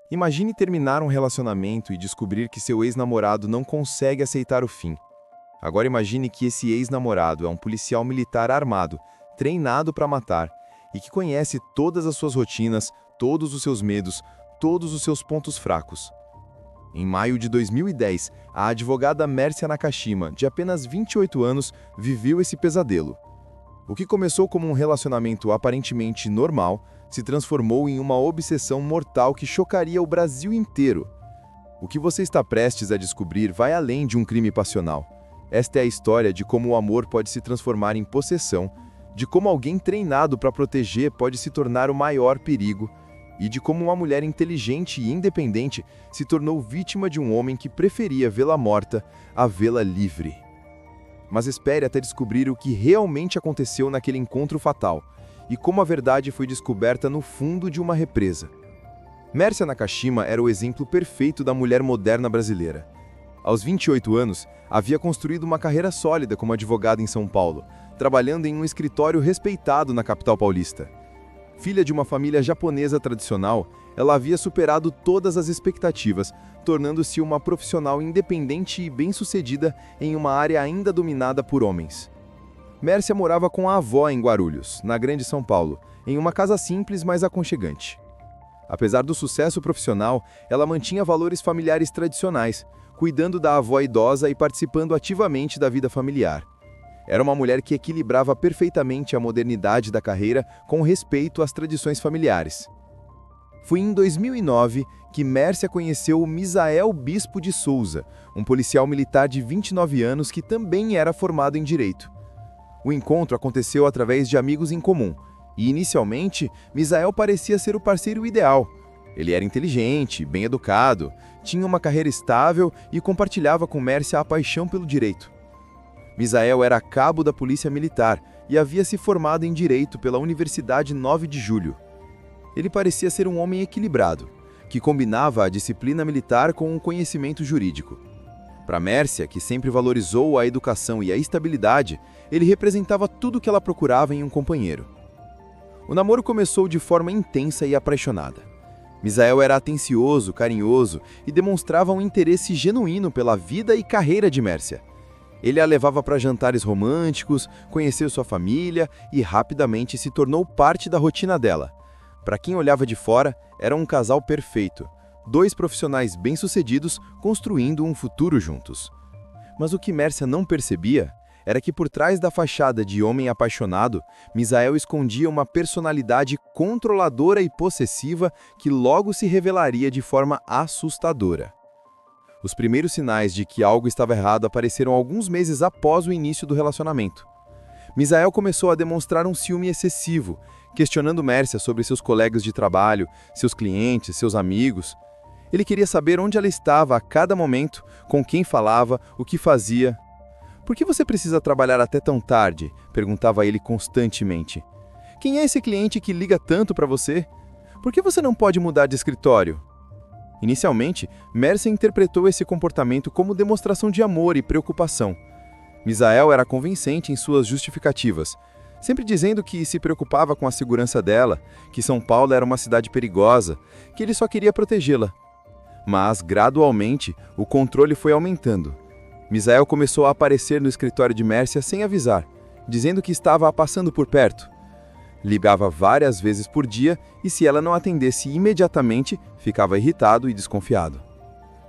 Imagine terminar um relacionamento e descobrir que seu ex-namorado não consegue aceitar o fim. Agora imagine que esse ex-namorado é um policial militar armado, treinado para matar, e que conhece todas as suas rotinas, todos os seus medos, todos os seus pontos fracos. Em maio de 2010, a advogada Mércia Nakashima, de apenas 28 anos, viveu esse pesadelo. O que começou como um relacionamento aparentemente normal, se transformou em uma obsessão mortal que chocaria o Brasil inteiro. O que você está prestes a descobrir vai além de um crime passional. Esta é a história de como o amor pode se transformar em possessão, de como alguém treinado para proteger pode se tornar o maior perigo, e de como uma mulher inteligente e independente se tornou vítima de um homem que preferia vê-la morta a vê-la livre. Mas espere até descobrir o que realmente aconteceu naquele encontro fatal, e como a verdade foi descoberta no fundo de uma represa. Mércia Nakashima era o exemplo perfeito da mulher moderna brasileira. Aos 28 anos, havia construído uma carreira sólida como advogada em São Paulo, trabalhando em um escritório respeitado na capital paulista. Filha de uma família japonesa tradicional, ela havia superado todas as expectativas, tornando-se uma profissional independente e bem-sucedida em uma área ainda dominada por homens. Mércia morava com a avó em Guarulhos, na Grande São Paulo, em uma casa simples, mas aconchegante. Apesar do sucesso profissional, ela mantinha valores familiares tradicionais, cuidando da avó idosa e participando ativamente da vida familiar. Era uma mulher que equilibrava perfeitamente a modernidade da carreira com respeito às tradições familiares. Foi em 2009 que Mércia conheceu o Misael Bispo de Souza, um policial militar de 29 anos que também era formado em Direito. O encontro aconteceu através de amigos em comum, e inicialmente, Misael parecia ser o parceiro ideal. Ele era inteligente, bem educado, tinha uma carreira estável e compartilhava com Mércia a paixão pelo direito. Misael era cabo da Polícia Militar e havia se formado em Direito pela Universidade 9 de Julho. Ele parecia ser um homem equilibrado, que combinava a disciplina militar com o conhecimento jurídico. Para Mércia, que sempre valorizou a educação e a estabilidade, ele representava tudo o que ela procurava em um companheiro. O namoro começou de forma intensa e apaixonada. Misael era atencioso, carinhoso e demonstrava um interesse genuíno pela vida e carreira de Mércia. Ele a levava para jantares românticos, conheceu sua família e rapidamente se tornou parte da rotina dela. Para quem olhava de fora, era um casal perfeito. Dois profissionais bem-sucedidos construindo um futuro juntos. Mas o que Mércia não percebia era que por trás da fachada de homem apaixonado, Misael escondia uma personalidade controladora e possessiva que logo se revelaria de forma assustadora. Os primeiros sinais de que algo estava errado apareceram alguns meses após o início do relacionamento. Misael começou a demonstrar um ciúme excessivo, questionando Mércia sobre seus colegas de trabalho, seus clientes, seus amigos. Ele queria saber onde ela estava a cada momento, com quem falava, o que fazia. "Por que você precisa trabalhar até tão tarde?", perguntava ele constantemente. "Quem é esse cliente que liga tanto para você? Por que você não pode mudar de escritório?" Inicialmente, Mércia interpretou esse comportamento como demonstração de amor e preocupação. Misael era convincente em suas justificativas, sempre dizendo que se preocupava com a segurança dela, que São Paulo era uma cidade perigosa, que ele só queria protegê-la. Mas, gradualmente, o controle foi aumentando. Misael começou a aparecer no escritório de Mércia sem avisar, dizendo que estava a passando por perto. Ligava várias vezes por dia e, se ela não atendesse imediatamente, ficava irritado e desconfiado.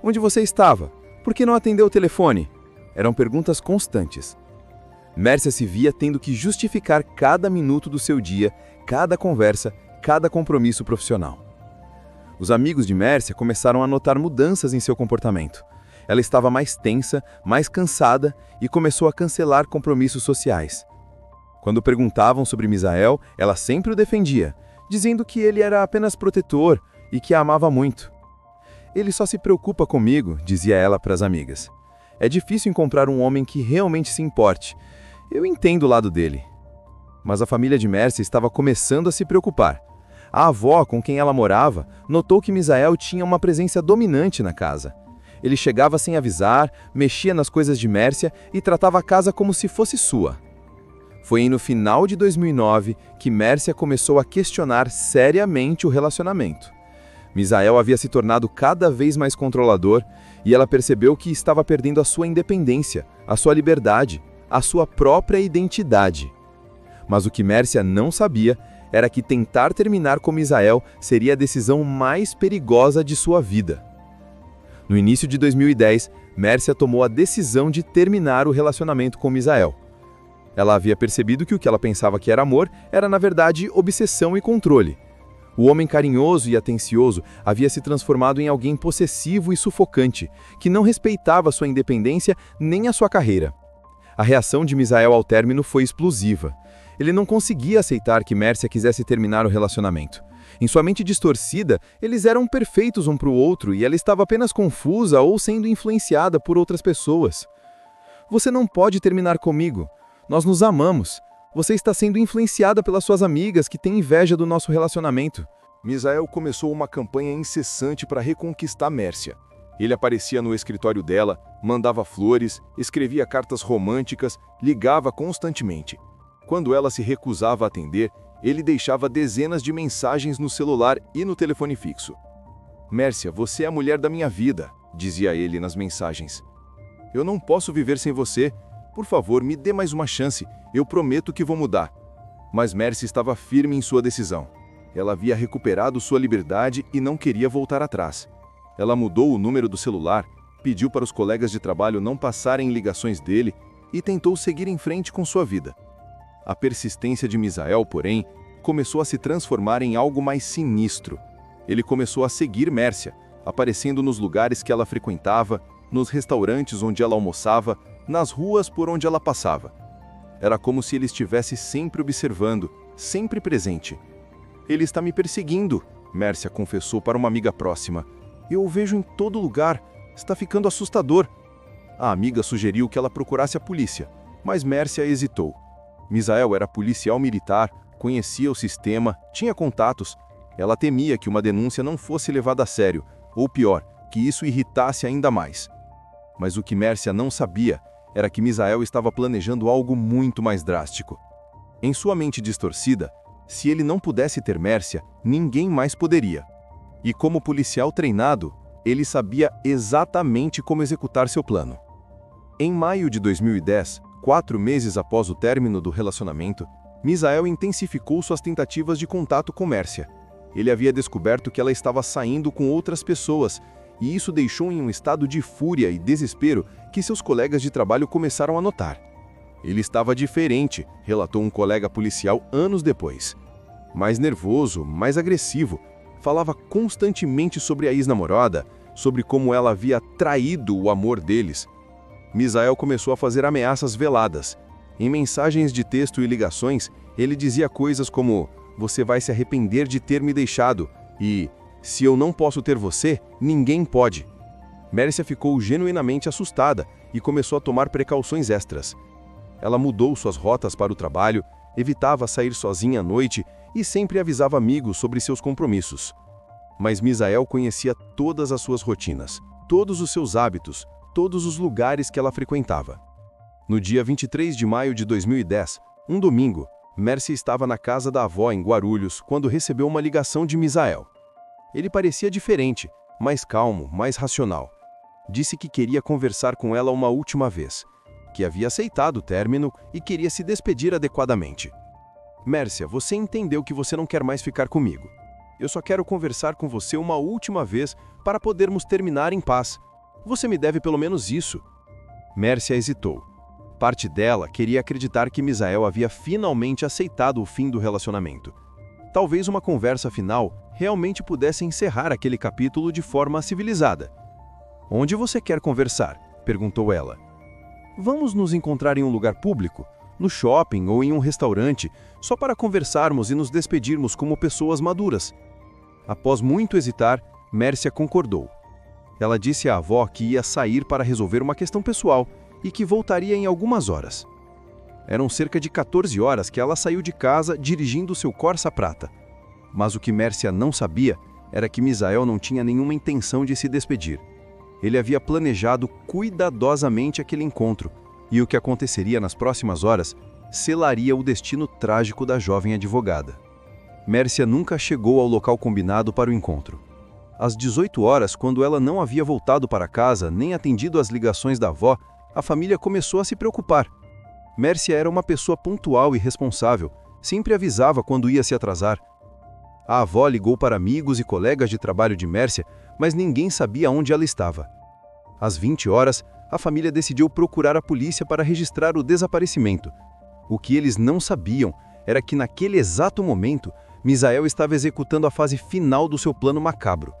"Onde você estava? Por que não atendeu o telefone?" Eram perguntas constantes. Mércia se via tendo que justificar cada minuto do seu dia, cada conversa, cada compromisso profissional. Os amigos de Mércia começaram a notar mudanças em seu comportamento. Ela estava mais tensa, mais cansada e começou a cancelar compromissos sociais. Quando perguntavam sobre Misael, ela sempre o defendia, dizendo que ele era apenas protetor e que a amava muito. "Ele só se preocupa comigo", dizia ela para as amigas. "É difícil encontrar um homem que realmente se importe. Eu entendo o lado dele." Mas a família de Mércia estava começando a se preocupar. A avó, com quem ela morava, notou que Misael tinha uma presença dominante na casa. Ele chegava sem avisar, mexia nas coisas de Mércia e tratava a casa como se fosse sua. Foi no final de 2009 que Mércia começou a questionar seriamente o relacionamento. Misael havia se tornado cada vez mais controlador e ela percebeu que estava perdendo a sua independência, a sua liberdade, a sua própria identidade. Mas o que Mércia não sabia era que tentar terminar com Misael seria a decisão mais perigosa de sua vida. No início de 2010, Mércia tomou a decisão de terminar o relacionamento com Misael. Ela havia percebido que o que ela pensava que era amor era, na verdade, obsessão e controle. O homem carinhoso e atencioso havia se transformado em alguém possessivo e sufocante, que não respeitava sua independência nem a sua carreira. A reação de Misael ao término foi explosiva. Ele não conseguia aceitar que Mércia quisesse terminar o relacionamento. Em sua mente distorcida, eles eram perfeitos um para o outro e ela estava apenas confusa ou sendo influenciada por outras pessoas. Você não pode terminar comigo. Nós nos amamos. Você está sendo influenciada pelas suas amigas que têm inveja do nosso relacionamento. Misael começou uma campanha incessante para reconquistar Mércia. Ele aparecia no escritório dela, mandava flores, escrevia cartas românticas, ligava constantemente. Quando ela se recusava a atender, ele deixava dezenas de mensagens no celular e no telefone fixo. "Mércia, você é a mulher da minha vida", dizia ele nas mensagens. "Eu não posso viver sem você. Por favor, me dê mais uma chance. Eu prometo que vou mudar." Mas Mércia estava firme em sua decisão. Ela havia recuperado sua liberdade e não queria voltar atrás. Ela mudou o número do celular, pediu para os colegas de trabalho não passarem ligações dele e tentou seguir em frente com sua vida. A persistência de Misael, porém, começou a se transformar em algo mais sinistro. Ele começou a seguir Mércia, aparecendo nos lugares que ela frequentava, nos restaurantes onde ela almoçava, nas ruas por onde ela passava. Era como se ele estivesse sempre observando, sempre presente. "Ele está me perseguindo", Mércia confessou para uma amiga próxima. "Eu o vejo em todo lugar. Está ficando assustador." A amiga sugeriu que ela procurasse a polícia, mas Mércia hesitou. Misael era policial militar, conhecia o sistema, tinha contatos. Ela temia que uma denúncia não fosse levada a sério, ou pior, que isso irritasse ainda mais. Mas o que Mércia não sabia era que Misael estava planejando algo muito mais drástico. Em sua mente distorcida, se ele não pudesse ter Mércia, ninguém mais poderia. E como policial treinado, ele sabia exatamente como executar seu plano. Em maio de 2010, 4 meses após o término do relacionamento, Misael intensificou suas tentativas de contato com Mércia. Ele havia descoberto que ela estava saindo com outras pessoas, e isso deixou em um estado de fúria e desespero que seus colegas de trabalho começaram a notar. "Ele estava diferente", relatou um colega policial anos depois. Mais nervoso, mais agressivo, falava constantemente sobre a ex-namorada, sobre como ela havia traído o amor deles. Misael começou a fazer ameaças veladas. Em mensagens de texto e ligações, ele dizia coisas como: "Você vai se arrepender de ter me deixado" e "Se eu não posso ter você, ninguém pode." Mércia ficou genuinamente assustada e começou a tomar precauções extras. Ela mudou suas rotas para o trabalho, evitava sair sozinha à noite e sempre avisava amigos sobre seus compromissos. Mas Misael conhecia todas as suas rotinas, todos os seus hábitos, todos os lugares que ela frequentava. No dia 23 de maio de 2010, um domingo, Mércia estava na casa da avó em Guarulhos quando recebeu uma ligação de Misael. Ele parecia diferente, mais calmo, mais racional. Disse que queria conversar com ela uma última vez, que havia aceitado o término e queria se despedir adequadamente. "Mércia, você entendeu que você não quer mais ficar comigo. Eu só quero conversar com você uma última vez para podermos terminar em paz. Você me deve pelo menos isso." Mércia hesitou. Parte dela queria acreditar que Misael havia finalmente aceitado o fim do relacionamento. Talvez uma conversa final realmente pudesse encerrar aquele capítulo de forma civilizada. "Onde você quer conversar?" perguntou ela. "Vamos nos encontrar em um lugar público, no shopping ou em um restaurante, só para conversarmos e nos despedirmos como pessoas maduras." Após muito hesitar, Mércia concordou. Ela disse à avó que ia sair para resolver uma questão pessoal e que voltaria em algumas horas. Eram cerca de 14 horas que ela saiu de casa dirigindo seu Corsa prata. Mas o que Mércia não sabia era que Misael não tinha nenhuma intenção de se despedir. Ele havia planejado cuidadosamente aquele encontro, e o que aconteceria nas próximas horas selaria o destino trágico da jovem advogada. Mércia nunca chegou ao local combinado para o encontro. Às 18 horas, quando ela não havia voltado para casa nem atendido às ligações da avó, a família começou a se preocupar. Mércia era uma pessoa pontual e responsável, sempre avisava quando ia se atrasar. A avó ligou para amigos e colegas de trabalho de Mércia, mas ninguém sabia onde ela estava. Às 20 horas, a família decidiu procurar a polícia para registrar o desaparecimento. O que eles não sabiam era que naquele exato momento, Misael estava executando a fase final do seu plano macabro.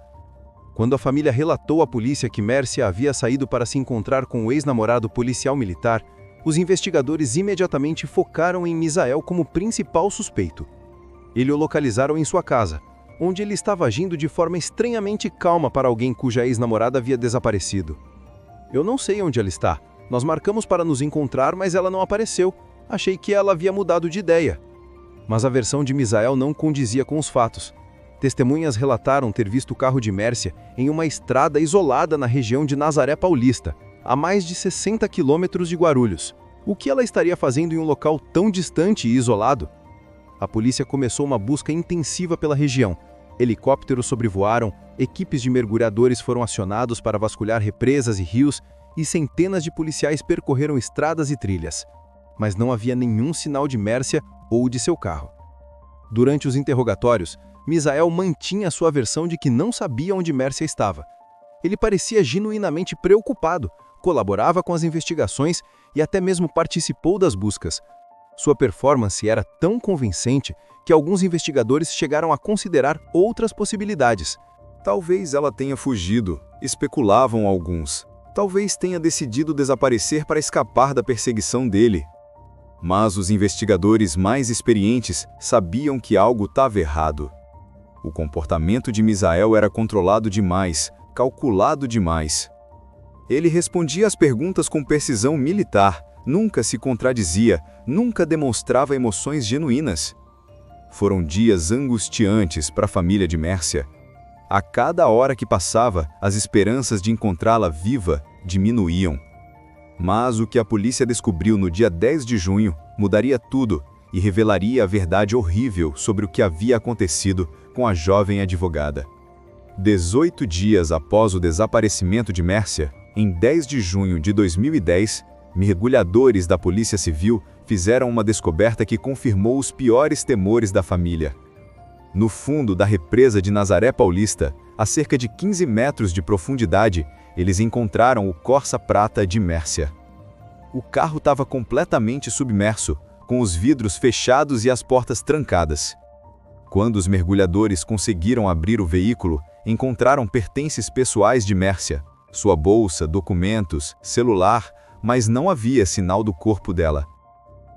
Quando a família relatou à polícia que Mércia havia saído para se encontrar com o ex-namorado policial militar, os investigadores imediatamente focaram em Misael como principal suspeito. Eles o localizaram em sua casa, onde ele estava agindo de forma estranhamente calma para alguém cuja ex-namorada havia desaparecido. Eu não sei onde ela está. Nós marcamos para nos encontrar, mas ela não apareceu. Achei que ela havia mudado de ideia. Mas a versão de Misael não condizia com os fatos. Testemunhas relataram ter visto o carro de Mércia em uma estrada isolada na região de Nazaré Paulista, a mais de 60 quilômetros de Guarulhos. O que ela estaria fazendo em um local tão distante e isolado? A polícia começou uma busca intensiva pela região. Helicópteros sobrevoaram, equipes de mergulhadores foram acionados para vasculhar represas e rios, e centenas de policiais percorreram estradas e trilhas. Mas não havia nenhum sinal de Mércia ou de seu carro. Durante os interrogatórios, Misael mantinha sua versão de que não sabia onde Mércia estava. Ele parecia genuinamente preocupado, colaborava com as investigações e até mesmo participou das buscas. Sua performance era tão convincente que alguns investigadores chegaram a considerar outras possibilidades. Talvez ela tenha fugido, especulavam alguns. Talvez tenha decidido desaparecer para escapar da perseguição dele. Mas os investigadores mais experientes sabiam que algo estava errado. O comportamento de Misael era controlado demais, calculado demais. Ele respondia às perguntas com precisão militar, nunca se contradizia, nunca demonstrava emoções genuínas. Foram dias angustiantes para a família de Mércia. A cada hora que passava, as esperanças de encontrá-la viva diminuíam. Mas o que a polícia descobriu no dia 10 de junho mudaria tudo e revelaria a verdade horrível sobre o que havia acontecido com a jovem advogada. 18 dias após o desaparecimento de Mércia, em 10 de junho de 2010, mergulhadores da Polícia Civil fizeram uma descoberta que confirmou os piores temores da família. No fundo da represa de Nazaré Paulista, a cerca de 15 metros de profundidade, eles encontraram o Corsa Prata de Mércia. O carro estava completamente submerso, com os vidros fechados e as portas trancadas. Quando os mergulhadores conseguiram abrir o veículo, encontraram pertences pessoais de Mércia, sua bolsa, documentos, celular, mas não havia sinal do corpo dela.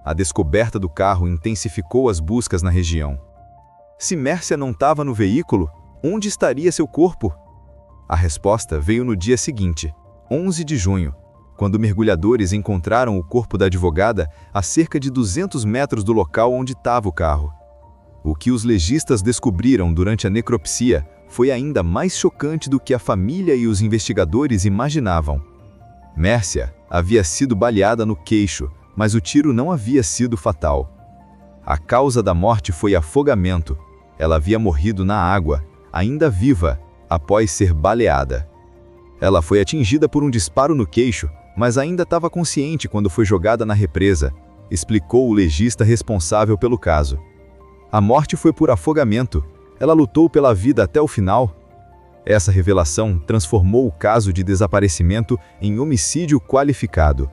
A descoberta do carro intensificou as buscas na região. Se Mércia não estava no veículo, onde estaria seu corpo? A resposta veio no dia seguinte, 11 de junho, quando mergulhadores encontraram o corpo da advogada a cerca de 200 metros do local onde estava o carro. O que os legistas descobriram durante a necropsia foi ainda mais chocante do que a família e os investigadores imaginavam. Mércia havia sido baleada no queixo, mas o tiro não havia sido fatal. A causa da morte foi afogamento. Ela havia morrido na água, ainda viva, após ser baleada. Ela foi atingida por um disparo no queixo, mas ainda estava consciente quando foi jogada na represa, explicou o legista responsável pelo caso. A morte foi por afogamento. Ela lutou pela vida até o final. Essa revelação transformou o caso de desaparecimento em homicídio qualificado.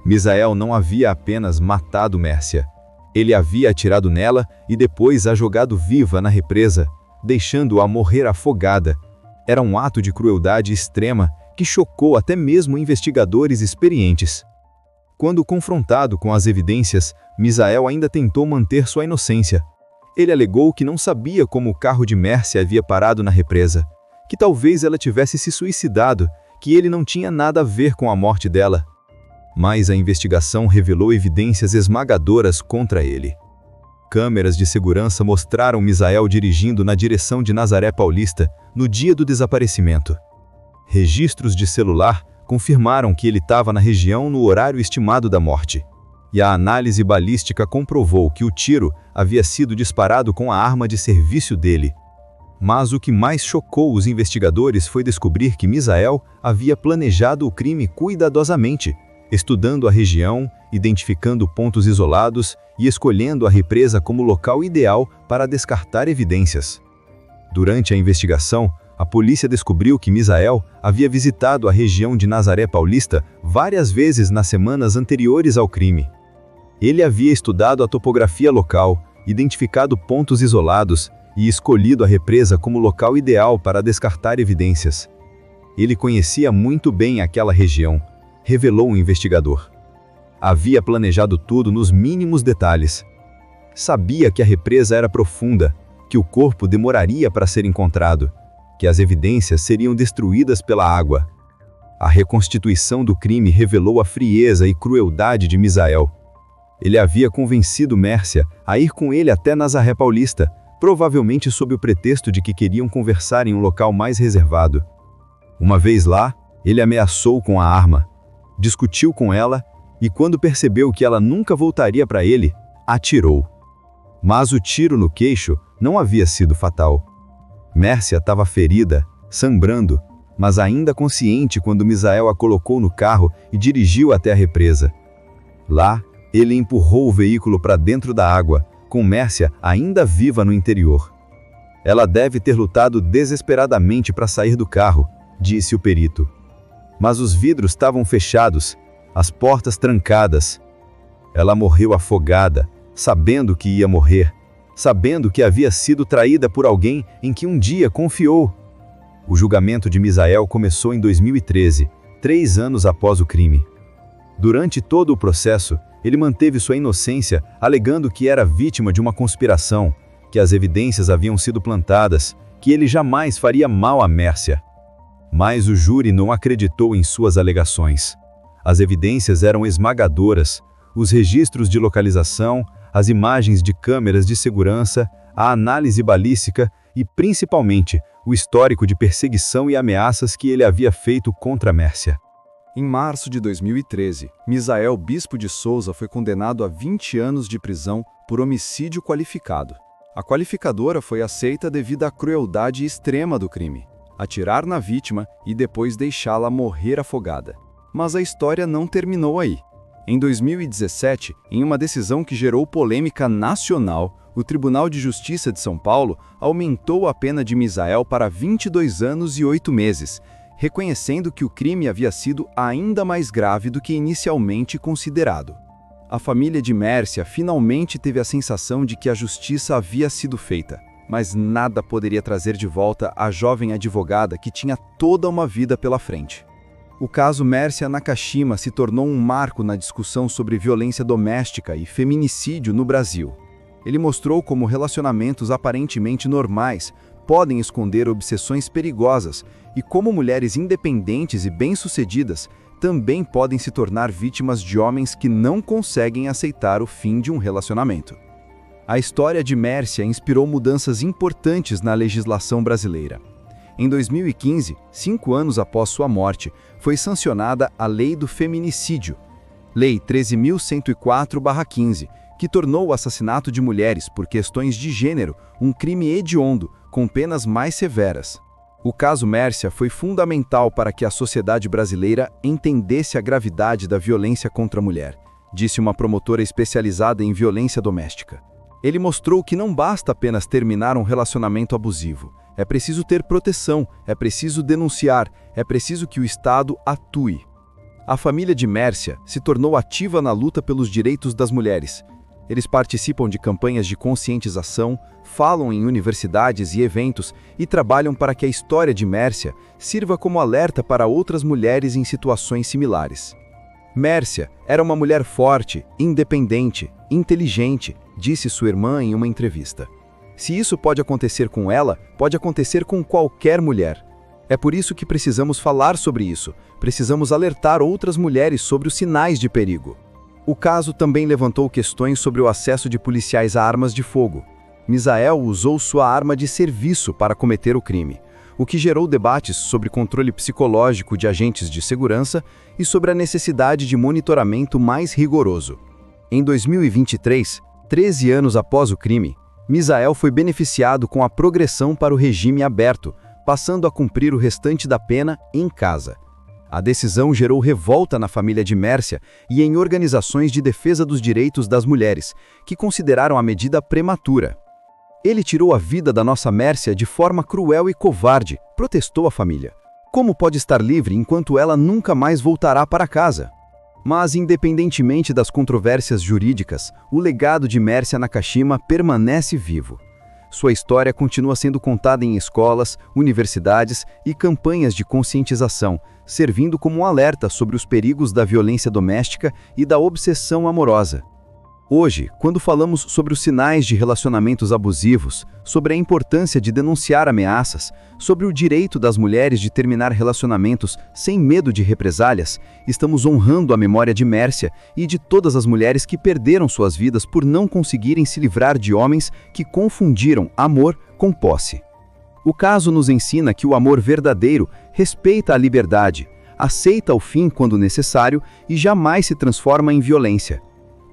Misael não havia apenas matado Mércia. Ele havia atirado nela e depois a jogado viva na represa, deixando-a morrer afogada. Era um ato de crueldade extrema que chocou até mesmo investigadores experientes. Quando confrontado com as evidências, Misael ainda tentou manter sua inocência. Ele alegou que não sabia como o carro de Mércia havia parado na represa, que talvez ela tivesse se suicidado, que ele não tinha nada a ver com a morte dela. Mas a investigação revelou evidências esmagadoras contra ele. Câmeras de segurança mostraram Misael dirigindo na direção de Nazaré Paulista no dia do desaparecimento. Registros de celular confirmaram que ele estava na região no horário estimado da morte. E a análise balística comprovou que o tiro havia sido disparado com a arma de serviço dele. Mas o que mais chocou os investigadores foi descobrir que Misael havia planejado o crime cuidadosamente, estudando a região, identificando pontos isolados e escolhendo a represa como local ideal para descartar evidências. Durante a investigação, a polícia descobriu que Misael havia visitado a região de Nazaré Paulista várias vezes nas semanas anteriores ao crime. Ele havia estudado a topografia local, identificado pontos isolados e escolhido a represa como local ideal para descartar evidências. Ele conhecia muito bem aquela região, revelou o investigador. Havia planejado tudo nos mínimos detalhes. Sabia que a represa era profunda, que o corpo demoraria para ser encontrado, que as evidências seriam destruídas pela água. A reconstituição do crime revelou a frieza e crueldade de Misael. Ele havia convencido Mércia a ir com ele até Nazaré Paulista, provavelmente sob o pretexto de que queriam conversar em um local mais reservado. Uma vez lá, ele ameaçou com a arma, discutiu com ela e, quando percebeu que ela nunca voltaria para ele, atirou. Mas o tiro no queixo não havia sido fatal. Mércia estava ferida, sangrando, mas ainda consciente quando Misael a colocou no carro e dirigiu até a represa. Lá, ele empurrou o veículo para dentro da água, com Mércia ainda viva no interior. Ela deve ter lutado desesperadamente para sair do carro, disse o perito. Mas os vidros estavam fechados, as portas trancadas. Ela morreu afogada, sabendo que ia morrer, sabendo que havia sido traída por alguém em que um dia confiou. O julgamento de Misael começou em 2013, 3 anos após o crime. Durante todo o processo, ele manteve sua inocência, alegando que era vítima de uma conspiração, que as evidências haviam sido plantadas, que ele jamais faria mal a Mércia. Mas o júri não acreditou em suas alegações. As evidências eram esmagadoras, os registros de localização, as imagens de câmeras de segurança, a análise balística e, principalmente, o histórico de perseguição e ameaças que ele havia feito contra Mércia. Em março de 2013, Misael Bispo de Souza foi condenado a 20 anos de prisão por homicídio qualificado. A qualificadora foi aceita devido à crueldade extrema do crime, atirar na vítima e depois deixá-la morrer afogada. Mas a história não terminou aí. Em 2017, em uma decisão que gerou polêmica nacional, o Tribunal de Justiça de São Paulo aumentou a pena de Misael para 22 anos e 8 meses, reconhecendo que o crime havia sido ainda mais grave do que inicialmente considerado. A família de Mércia finalmente teve a sensação de que a justiça havia sido feita, mas nada poderia trazer de volta a jovem advogada que tinha toda uma vida pela frente. O caso Mércia Nakashima se tornou um marco na discussão sobre violência doméstica e feminicídio no Brasil. Ele mostrou como relacionamentos aparentemente normais podem esconder obsessões perigosas e como mulheres independentes e bem-sucedidas também podem se tornar vítimas de homens que não conseguem aceitar o fim de um relacionamento. A história de Mércia inspirou mudanças importantes na legislação brasileira. Em 2015, 5 anos após sua morte, foi sancionada a Lei do Feminicídio, Lei 13.104/15, que tornou o assassinato de mulheres por questões de gênero um crime hediondo, com penas mais severas. O caso Mércia foi fundamental para que a sociedade brasileira entendesse a gravidade da violência contra a mulher, disse uma promotora especializada em violência doméstica. Ele mostrou que não basta apenas terminar um relacionamento abusivo. É preciso ter proteção, é preciso denunciar, é preciso que o Estado atue. A família de Mércia se tornou ativa na luta pelos direitos das mulheres. Eles participam de campanhas de conscientização, falam em universidades e eventos e trabalham para que a história de Mércia sirva como alerta para outras mulheres em situações similares. Mércia era uma mulher forte, independente, inteligente, disse sua irmã em uma entrevista. Se isso pode acontecer com ela, pode acontecer com qualquer mulher. É por isso que precisamos falar sobre isso, precisamos alertar outras mulheres sobre os sinais de perigo. O caso também levantou questões sobre o acesso de policiais a armas de fogo. Misael usou sua arma de serviço para cometer o crime, o que gerou debates sobre controle psicológico de agentes de segurança e sobre a necessidade de monitoramento mais rigoroso. Em 2023, 13 anos após o crime, Misael foi beneficiado com a progressão para o regime aberto, passando a cumprir o restante da pena em casa. A decisão gerou revolta na família de Mércia e em organizações de defesa dos direitos das mulheres, que consideraram a medida prematura. Ele tirou a vida da nossa Mércia de forma cruel e covarde, protestou a família. Como pode estar livre enquanto ela nunca mais voltará para casa? Mas, independentemente das controvérsias jurídicas, o legado de Mércia Nakashima permanece vivo. Sua história continua sendo contada em escolas, universidades e campanhas de conscientização, servindo como um alerta sobre os perigos da violência doméstica e da obsessão amorosa. Hoje, quando falamos sobre os sinais de relacionamentos abusivos, sobre a importância de denunciar ameaças, sobre o direito das mulheres de terminar relacionamentos sem medo de represálias, estamos honrando a memória de Mércia e de todas as mulheres que perderam suas vidas por não conseguirem se livrar de homens que confundiram amor com posse. O caso nos ensina que o amor verdadeiro respeita a liberdade, aceita o fim quando necessário e jamais se transforma em violência.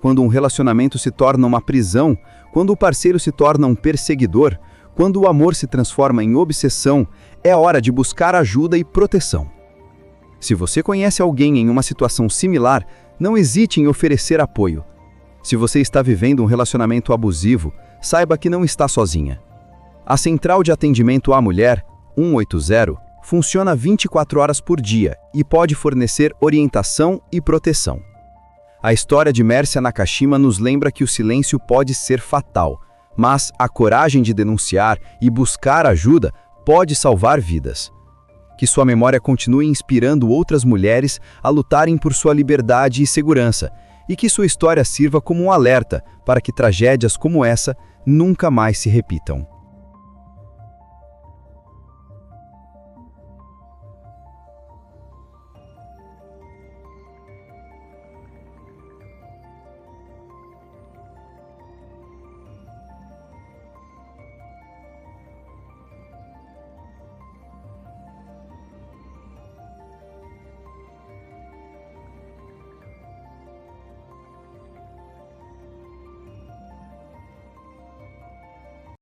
Quando um relacionamento se torna uma prisão, quando o parceiro se torna um perseguidor, quando o amor se transforma em obsessão, é hora de buscar ajuda e proteção. Se você conhece alguém em uma situação similar, não hesite em oferecer apoio. Se você está vivendo um relacionamento abusivo, saiba que não está sozinha. A Central de Atendimento à Mulher, 180, funciona 24 horas por dia e pode fornecer orientação e proteção. A história de Mércia Nakashima nos lembra que o silêncio pode ser fatal, mas a coragem de denunciar e buscar ajuda pode salvar vidas. Que sua memória continue inspirando outras mulheres a lutarem por sua liberdade e segurança, e que sua história sirva como um alerta para que tragédias como essa nunca mais se repitam.